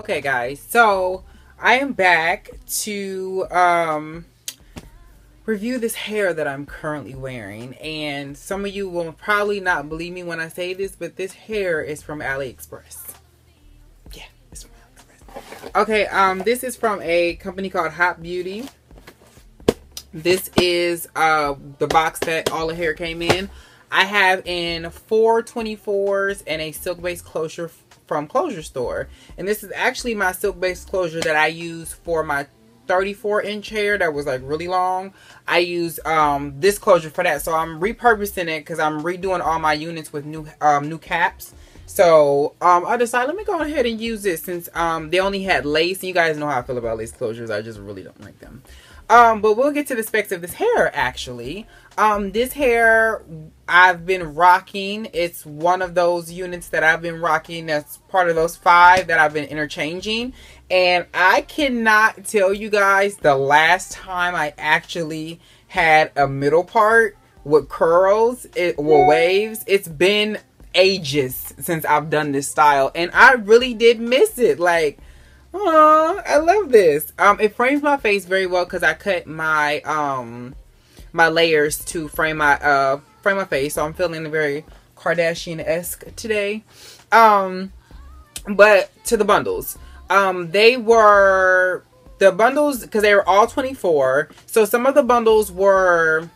Okay guys, so I am back to review this hair that I'm currently wearing, and some of you will probably not believe me when I say this, but this hair is from AliExpress. Yeah, it's from AliExpress. Okay, this is from a company called Hot Beauty. This is the box that all the hair came in. I have in 4 24s and a silk based closure from Closure Store, and this is actually my silk based closure that I use for my 34-inch hair that was like really long. I use this closure for that, so I'm repurposing it because I'm redoing all my units with new caps. So I decided, let me go ahead and use this since they only had lace, and you guys know how I feel about lace closures. I just really don't like them. But we'll get to the specs of this hair actually. This hair I've been rocking. It's one of those units that I've been rocking. That's part of those 5 that I've been interchanging. And I cannot tell you guys the last time I actually had a middle part with curls, or waves. It's been ages since I've done this style, and I really did miss it. Like, oh, I love this. It frames my face very well because I cut my my layers to frame my face, so I'm feeling very Kardashian-esque today. But to the bundles. They were the bundles because they were all 24. So some of the bundles were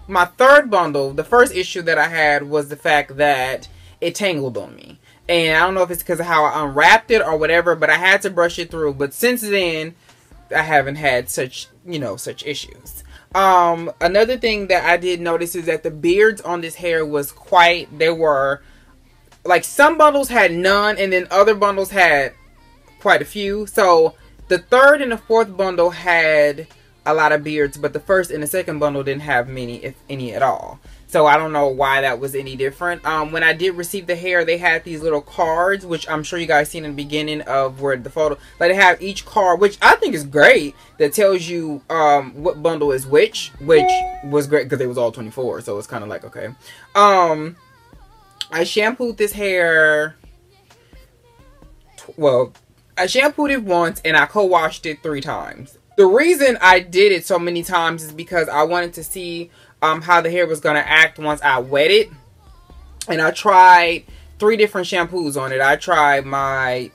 my third bundle. The first issue that I had was the fact that it tangled on me. And I don't know if it's because of how I unwrapped it or whatever, but I had to brush it through. But since then, I haven't had such, such issues. Another thing that I did notice is that the beards on this hair was they were, like, some bundles had none, and then other bundles had quite a few. So the third and the fourth bundle had a lot of beards, but the first and the second bundle didn't have many, if any at all. So I don't know why that was any different. When I did receive the hair, they had these little cards, which I'm sure you guys seen in the beginning of where the photo, like, they have each card, which I think is great, that tells you what bundle is which was great because it was all 24. So it's kind of like, okay. I shampooed this hair. Well, I shampooed it once and I co-washed it 3 times. The reason I did it so many times is because I wanted to see how the hair was going to act once I wet it. And I tried 3 different shampoos on it. I tried my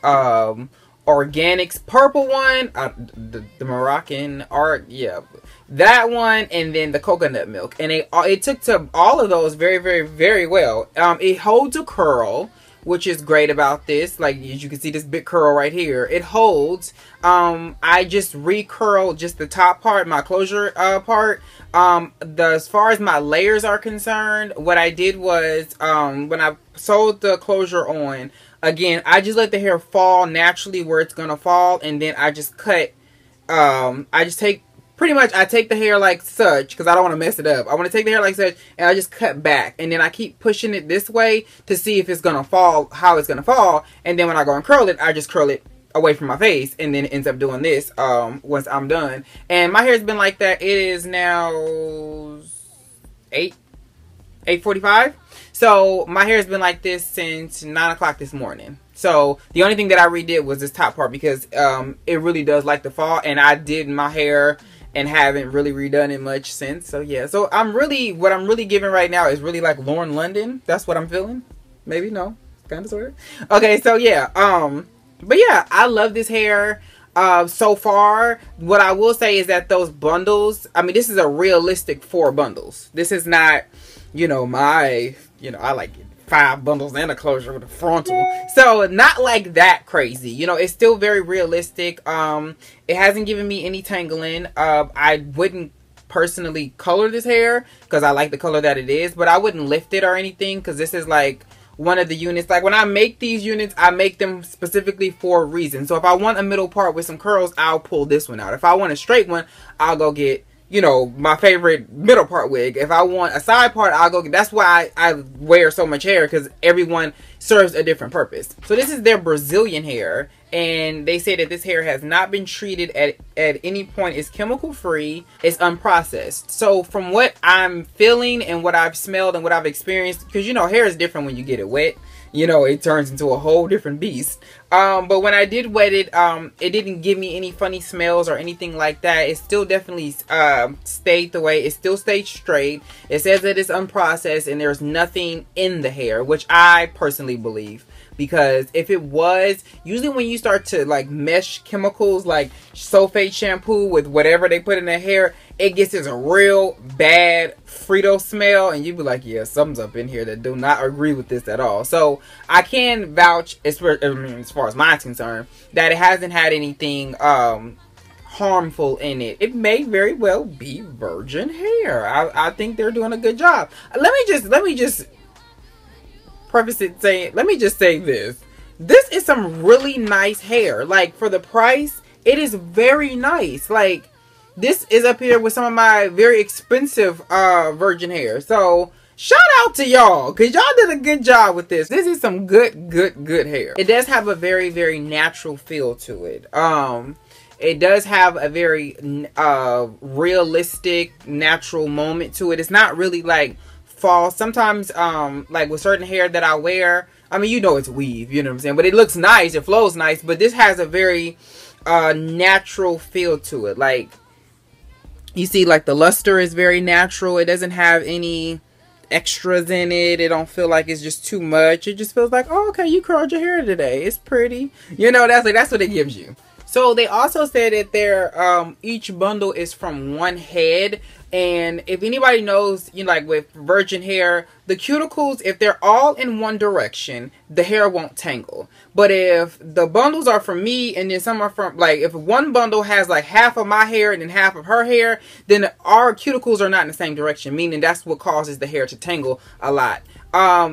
Organics purple one, the Moroccan art, yeah, that one, and then the coconut milk. And it took to all of those very, very, very well. It holds a curl, which is great about this. Like, as you can see, this big curl right here, it holds. I just recurled just the top part, my closure part. As far as my layers are concerned, what I did was when I sewed the closure on, again, I just let the hair fall naturally where it's gonna fall, and then I just cut. I take the hair like such, because I don't want to mess it up. I want to take the hair like such, and I just cut back. And then I keep pushing it this way to see if it's going to fall, how it's going to fall. And then when I go and curl it, I just curl it away from my face. And then it ends up doing this once I'm done. And my hair's been like that. It is now 8:45. So my hair's been like this since 9 o'clock this morning. So the only thing that I redid was this top part because it really does like to fall. And I did my hair and haven't really redone it much since. So yeah, so what I'm really giving right now is really like Lauren London. That's what I'm feeling. Maybe, no, kind of, sort of. Okay, so yeah, but yeah, I love this hair so far. What I will say is that those bundles, I mean, this is a realistic 4 bundles. This is not, I like 5 bundles and a closure with a frontal. So not like that crazy. It's still very realistic. It hasn't given me any tangling. I wouldn't personally color this hair because I like the color that it is, but I wouldn't lift it or anything because this is like one of the units. Like, when I make these units, I make them specifically for a reason. So if I want a middle part with some curls, I'll pull this one out. If I want a straight one, I'll go get, my favorite middle part wig. If I want a side part, I'll go get. That's why I wear so much hair, because everyone serves a different purpose. So this is their Brazilian hair, and they say that this hair has not been treated at any point. It's chemical free. It's unprocessed. So from what I'm feeling and what I've smelled and what I've experienced, because hair is different when you get it wet. It turns into a whole different beast. But when I did wet it, it didn't give me any funny smells or anything like that. It still definitely stayed the way. It still stayed straight. It says that it's unprocessed and there's nothing in the hair, which I personally believe. Because if it was, usually when you start to like mesh chemicals like sulfate shampoo with whatever they put in the hair, it gets this real bad Frito smell, and you'd be like, yeah, something's up in here that do not agree with this at all. So I can vouch, as far as mine's concerned, that it hasn't had anything harmful in it. It may very well be virgin hair. I think they're doing a good job. Let me just preface it saying, let me just say this. This is some really nice hair. Like, for the price, it is very nice. Like, this is up here with some of my very expensive virgin hair. So, shout out to y'all, because y'all did a good job with this. This is some good hair. It does have a very, very natural feel to it. It does have a very realistic, natural moment to it. It's not really like false. Sometimes, like with certain hair that I wear, I mean, you know it's weave, you know what I'm saying? But it looks nice, it flows nice, but this has a very natural feel to it. Like, you see, like, the luster is very natural. It doesn't have any extras in it. It don't feel like it's just too much. It just feels like, oh, okay, you curled your hair today. It's pretty. You know, that's what it gives you. So they also said that their each bundle is from one head. And if anybody knows, you know, like with virgin hair, the cuticles, if they're all in one direction, the hair won't tangle. But if the bundles are from me and then some are from, like, if one bundle has like half of my hair and then half of her hair, then our cuticles are not in the same direction, meaning that's what causes the hair to tangle a lot.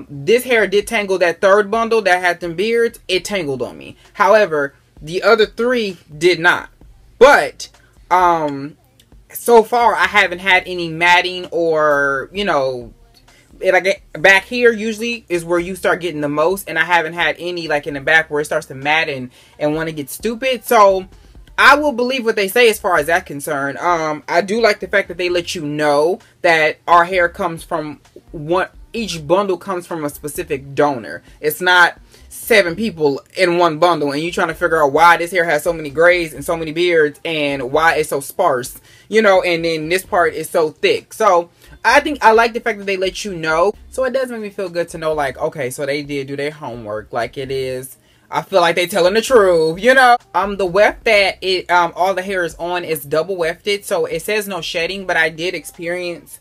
This hair did tangle. That third bundle that had them beards, it tangled on me. However, the other three did not. But, so far, I haven't had any matting or, you know, I get back here usually is where you start getting the most, and I haven't had any like in the back where it starts to mat and want to get stupid. So I will believe what they say as far as that's concerned. I do like the fact that they let you know that our hair comes from one, each bundle comes from a specific donor. It's not 7 people in one bundle and you trying to figure out why this hair has so many grays and so many beards and why it's so sparse, you know, and then this part is so thick. So I think I like the fact that they let you know. So it does make me feel good to know, like, okay, so they did do their homework. Like, it is, I feel like they telling the truth, you know. The weft that it all the hair is on is double wefted, so it says no shedding, but I did experience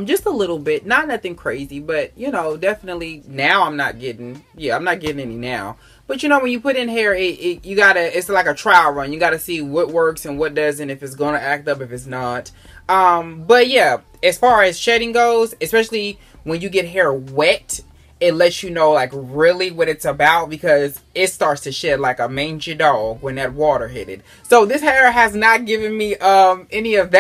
just a little bit, not nothing crazy, but you know, definitely now I'm not getting any now. But you know, when you put in hair, you gotta, it's like a trial run. You gotta see what works and what doesn't, if it's gonna act up, if it's not. But yeah, as far as shedding goes, especially when you get hair wet, it lets you know like really what it's about, because it starts to shed like a mangy dog when that water hit it. So this hair has not given me any of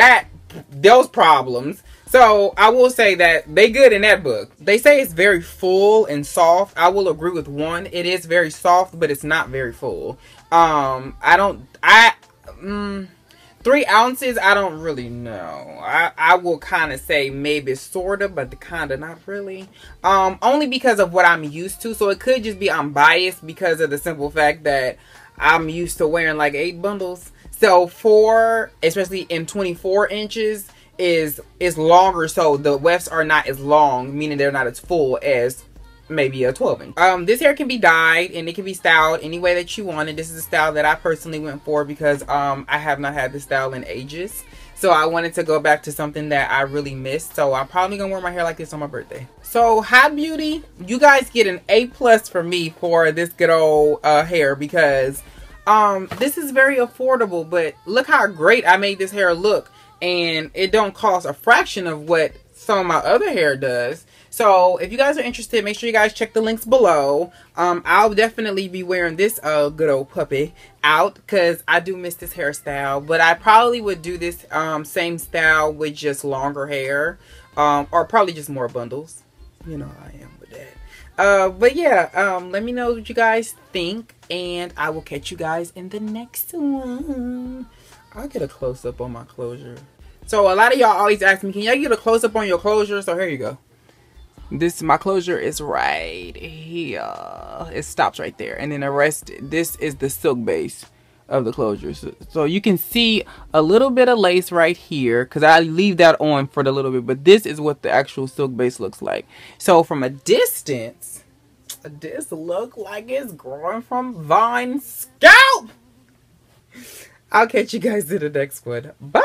those problems. So I will say that they good in that book. They say it's very full and soft. I will agree with one. It is very soft, but it's not very full. 3 ounces, I don't really know. I will kind of say maybe sort of, but kind of not really. Only because of what I'm used to. So it could just be I'm biased because of the simple fact that I'm used to wearing like 8 bundles. So 4, especially in 24 inches, is longer, so the wefts are not as long, meaning they're not as full as maybe a 12 inch. This hair can be dyed and it can be styled any way that you want it. This is a style that I personally went for because I have not had this style in ages, so I wanted to go back to something that I really missed. So I'm probably gonna wear my hair like this on my birthday. So Hot Beauty, you guys get an A+ for me for this good old hair, because this is very affordable, but look how great I made this hair look. And it don't cost a fraction of what some of my other hair does. So if you guys are interested, make sure you guys check the links below. I'll definitely be wearing this good old puppy out because I do miss this hairstyle. But I probably would do this same style with just longer hair, or probably just more bundles. You know how I am with that. But yeah, let me know what you guys think, and I will catch you guys in the next one. I'll get a close-up on my closure. So a lot of y'all always ask me, can y'all get a close-up on your closure? So here you go. This, my closure is right here. It stops right there. And then the rest, this is the silk base of the closure. So you can see a little bit of lace right here, because I leave that on for the little bit. But this is what the actual silk base looks like. So from a distance, this look like it's growing from Vine's scalp. I'll catch you guys in the next one. Bye.